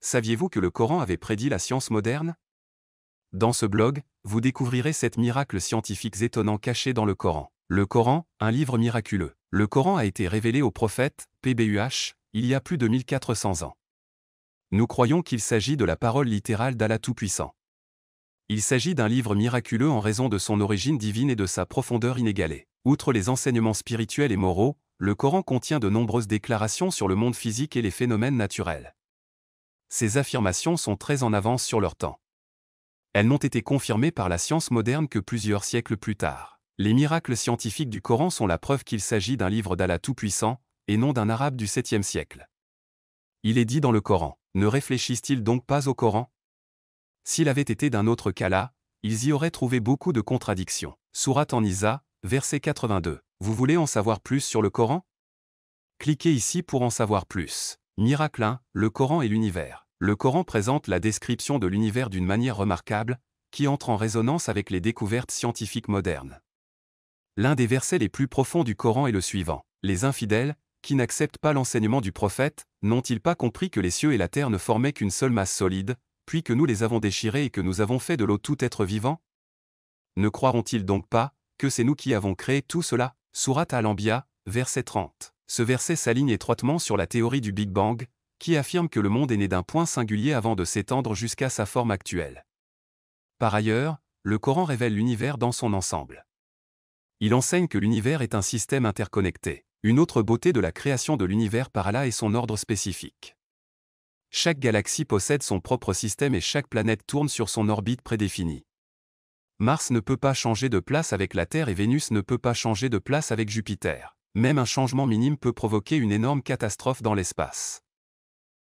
Saviez-vous que le Coran avait prédit la science moderne? Dans ce blog, vous découvrirez 7 miracles scientifiques étonnants cachés dans le Coran. Le Coran, un livre miraculeux. Le Coran a été révélé au prophète, PBUH, il y a plus de 1400 ans. Nous croyons qu'il s'agit de la parole littérale d'Allah Tout-Puissant. Il s'agit d'un livre miraculeux en raison de son origine divine et de sa profondeur inégalée. Outre les enseignements spirituels et moraux, le Coran contient de nombreuses déclarations sur le monde physique et les phénomènes naturels. Ces affirmations sont très en avance sur leur temps. Elles n'ont été confirmées par la science moderne que plusieurs siècles plus tard. Les miracles scientifiques du Coran sont la preuve qu'il s'agit d'un livre d'Allah Tout-Puissant, et non d'un arabe du 7e siècle. Il est dit dans le Coran, ne réfléchissent-ils donc pas au Coran? S'il avait été d'un autre qu'Allah, ils y auraient trouvé beaucoup de contradictions. Sourate An-Nisa, verset 82. Vous voulez en savoir plus sur le Coran? Cliquez ici pour en savoir plus. Miracle 1, le Coran et l'univers. Le Coran présente la description de l'univers d'une manière remarquable, qui entre en résonance avec les découvertes scientifiques modernes. L'un des versets les plus profonds du Coran est le suivant. Les infidèles, qui n'acceptent pas l'enseignement du prophète, n'ont-ils pas compris que les cieux et la terre ne formaient qu'une seule masse solide, puis que nous les avons déchirés et que nous avons fait de l'eau tout être vivant? Ne croiront-ils donc pas que c'est nous qui avons créé tout cela? Sourate Al-Anbiya, verset 30. Ce verset s'aligne étroitement sur la théorie du Big Bang, qui affirme que le monde est né d'un point singulier avant de s'étendre jusqu'à sa forme actuelle. Par ailleurs, le Coran révèle l'univers dans son ensemble. Il enseigne que l'univers est un système interconnecté. Une autre beauté de la création de l'univers par Allah est son ordre spécifique. Chaque galaxie possède son propre système et chaque planète tourne sur son orbite prédéfinie. Mars ne peut pas changer de place avec la Terre et Vénus ne peut pas changer de place avec Jupiter. Même un changement minime peut provoquer une énorme catastrophe dans l'espace.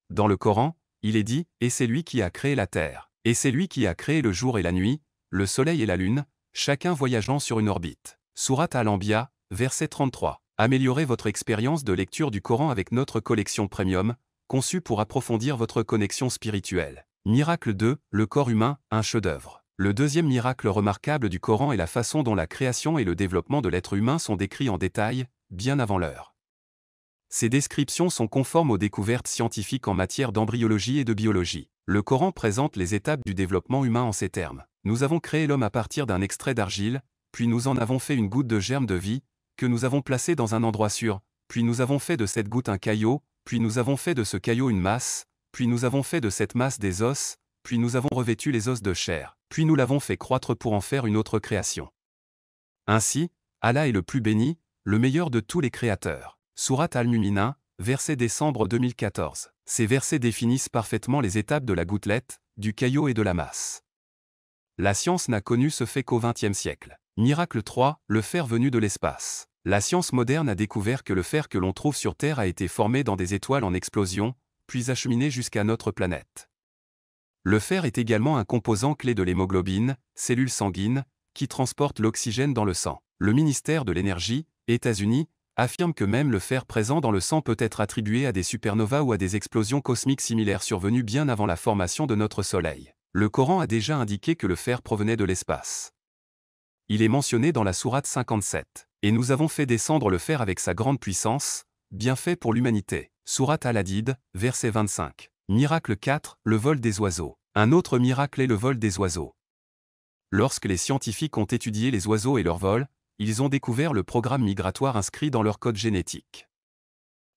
Dans le Coran, il est dit « Et c'est lui qui a créé la Terre. Et c'est lui qui a créé le jour et la nuit, le soleil et la lune, chacun voyageant sur une orbite. » Sourate Al-Anbiya, verset 33. Améliorez votre expérience de lecture du Coran avec notre collection premium, conçue pour approfondir votre connexion spirituelle. Miracle 2, le corps humain, un chef-d'œuvre. Le deuxième miracle remarquable du Coran est la façon dont la création et le développement de l'être humain sont décrits en détail, bien avant l'heure. Ces descriptions sont conformes aux découvertes scientifiques en matière d'embryologie et de biologie. Le Coran présente les étapes du développement humain en ces termes. Nous avons créé l'homme à partir d'un extrait d'argile, puis nous en avons fait une goutte de germe de vie, que nous avons placé dans un endroit sûr, puis nous avons fait de cette goutte un caillot, puis nous avons fait de ce caillot une masse, puis nous avons fait de cette masse des os, puis nous avons revêtu les os de chair, puis nous l'avons fait croître pour en faire une autre création. Ainsi, Allah est le plus béni, le meilleur de tous les créateurs. Sourate Al-Mu'minun, verset décembre 2014. Ces versets définissent parfaitement les étapes de la gouttelette, du caillot et de la masse. La science n'a connu ce fait qu'au XXe siècle. Miracle 3, le fer venu de l'espace. La science moderne a découvert que le fer que l'on trouve sur Terre a été formé dans des étoiles en explosion, puis acheminé jusqu'à notre planète. Le fer est également un composant clé de l'hémoglobine, cellule sanguine, qui transporte l'oxygène dans le sang. Le ministère de l'Énergie, États-Unis, affirme que même le fer présent dans le sang peut être attribué à des supernovas ou à des explosions cosmiques similaires survenues bien avant la formation de notre Soleil. Le Coran a déjà indiqué que le fer provenait de l'espace. Il est mentionné dans la sourate 57. Et nous avons fait descendre le fer avec sa grande puissance, bien fait pour l'humanité. Sourate Al-Hadid, verset 25. Miracle 4, le vol des oiseaux. Un autre miracle est le vol des oiseaux. Lorsque les scientifiques ont étudié les oiseaux et leur vol, ils ont découvert le programme migratoire inscrit dans leur code génétique.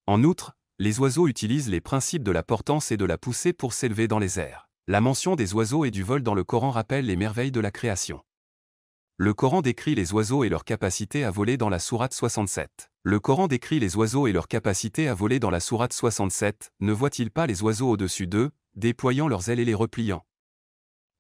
En outre, les oiseaux utilisent les principes de la portance et de la poussée pour s'élever dans les airs. La mention des oiseaux et du vol dans le Coran rappelle les merveilles de la création. Le Coran décrit les oiseaux et leur capacité à voler dans la sourate 67. Le Coran décrit les oiseaux et leur capacité à voler dans la sourate 67. Ne voit-il pas les oiseaux au-dessus d'eux, déployant leurs ailes et les repliant?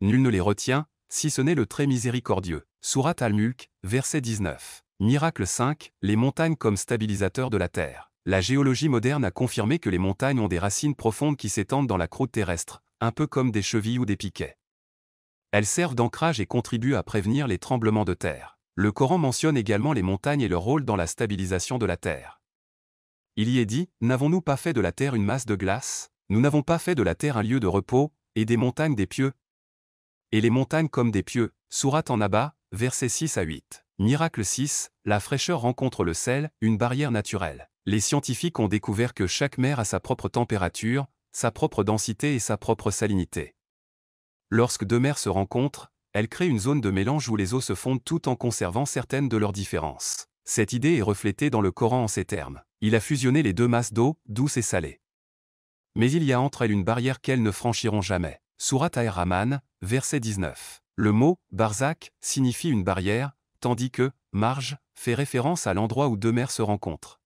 Nul ne les retient, si ce n'est le très miséricordieux. Sourate Al-Mulk, verset 19. Miracle 5, les montagnes comme stabilisateurs de la terre. La géologie moderne a confirmé que les montagnes ont des racines profondes qui s'étendent dans la croûte terrestre, un peu comme des chevilles ou des piquets. Elles servent d'ancrage et contribuent à prévenir les tremblements de terre. Le Coran mentionne également les montagnes et leur rôle dans la stabilisation de la terre. Il y est dit, n'avons-nous pas fait de la terre une masse de glace? Nous n'avons pas fait de la terre un lieu de repos, et des montagnes des pieux? Et les montagnes comme des pieux. Sourate An-Naba, versets 6 à 8. Miracle 6, la fraîcheur rencontre le sel, une barrière naturelle. Les scientifiques ont découvert que chaque mer a sa propre température, sa propre densité et sa propre salinité. Lorsque deux mers se rencontrent, elles créent une zone de mélange où les eaux se fondent tout en conservant certaines de leurs différences. Cette idée est reflétée dans le Coran en ces termes. Il a fusionné les deux masses d'eau, douce et salée. Mais il y a entre elles une barrière qu'elles ne franchiront jamais. Sourate Ar-Rahman, verset 19. Le mot « barzak » signifie une barrière, tandis que « marge » fait référence à l'endroit où deux mers se rencontrent.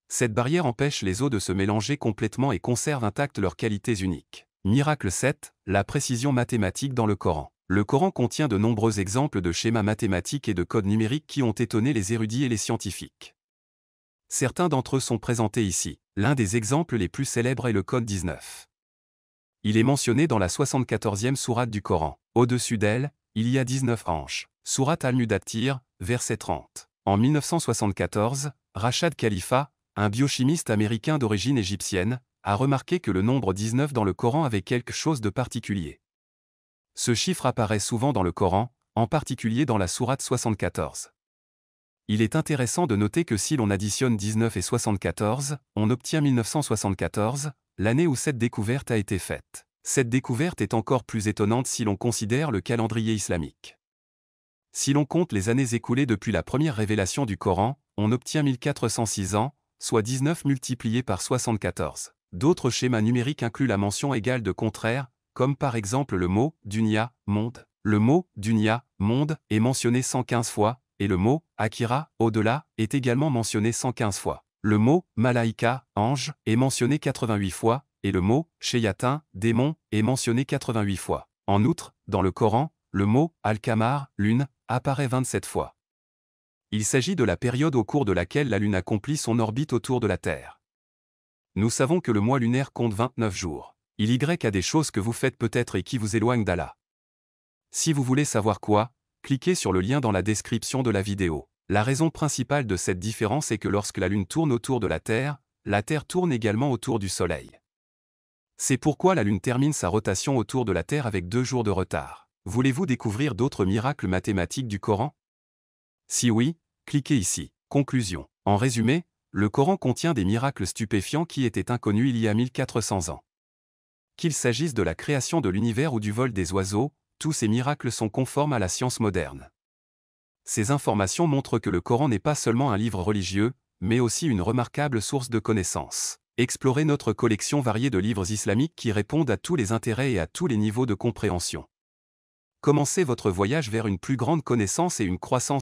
Cette barrière empêche les eaux de se mélanger complètement et conserve intactes leurs qualités uniques. Miracle 7, la précision mathématique dans le Coran. Le Coran contient de nombreux exemples de schémas mathématiques et de codes numériques qui ont étonné les érudits et les scientifiques. Certains d'entre eux sont présentés ici. L'un des exemples les plus célèbres est le code 19. Il est mentionné dans la 74e sourate du Coran. Au-dessus d'elle, il y a 19 anges. Sourate Al-Mudaththir, verset 30. En 1974, Rashad Khalifa, un biochimiste américain d'origine égyptienne, a remarqué que le nombre 19 dans le Coran avait quelque chose de particulier. Ce chiffre apparaît souvent dans le Coran, en particulier dans la sourate 74. Il est intéressant de noter que si l'on additionne 19 et 74, on obtient 1974, l'année où cette découverte a été faite. Cette découverte est encore plus étonnante si l'on considère le calendrier islamique. Si l'on compte les années écoulées depuis la première révélation du Coran, on obtient 1406 ans, soit 19 multiplié par 74. D'autres schémas numériques incluent la mention égale de contraire, comme par exemple le mot « dunya » monde. Le mot « dunya » monde est mentionné 115 fois, et le mot « akira » au-delà est également mentionné 115 fois. Le mot « malaïka » ange est mentionné 88 fois, et le mot « shayatin » démon est mentionné 88 fois. En outre, dans le Coran, le mot « al-qamar » lune apparaît 27 fois. Il s'agit de la période au cours de laquelle la Lune accomplit son orbite autour de la Terre. Nous savons que le mois lunaire compte 29 jours. Il y a des choses que vous faites peut-être et qui vous éloignent d'Allah. Si vous voulez savoir quoi, cliquez sur le lien dans la description de la vidéo. La raison principale de cette différence est que lorsque la Lune tourne autour de la Terre tourne également autour du Soleil. C'est pourquoi la Lune termine sa rotation autour de la Terre avec 2 jours de retard. Voulez-vous découvrir d'autres miracles mathématiques du Coran? Si oui, cliquez ici. Conclusion. En résumé, le Coran contient des miracles stupéfiants qui étaient inconnus il y a 1400 ans. Qu'il s'agisse de la création de l'univers ou du vol des oiseaux, tous ces miracles sont conformes à la science moderne. Ces informations montrent que le Coran n'est pas seulement un livre religieux, mais aussi une remarquable source de connaissances. Explorez notre collection variée de livres islamiques qui répondent à tous les intérêts et à tous les niveaux de compréhension. Commencez votre voyage vers une plus grande connaissance et une croissance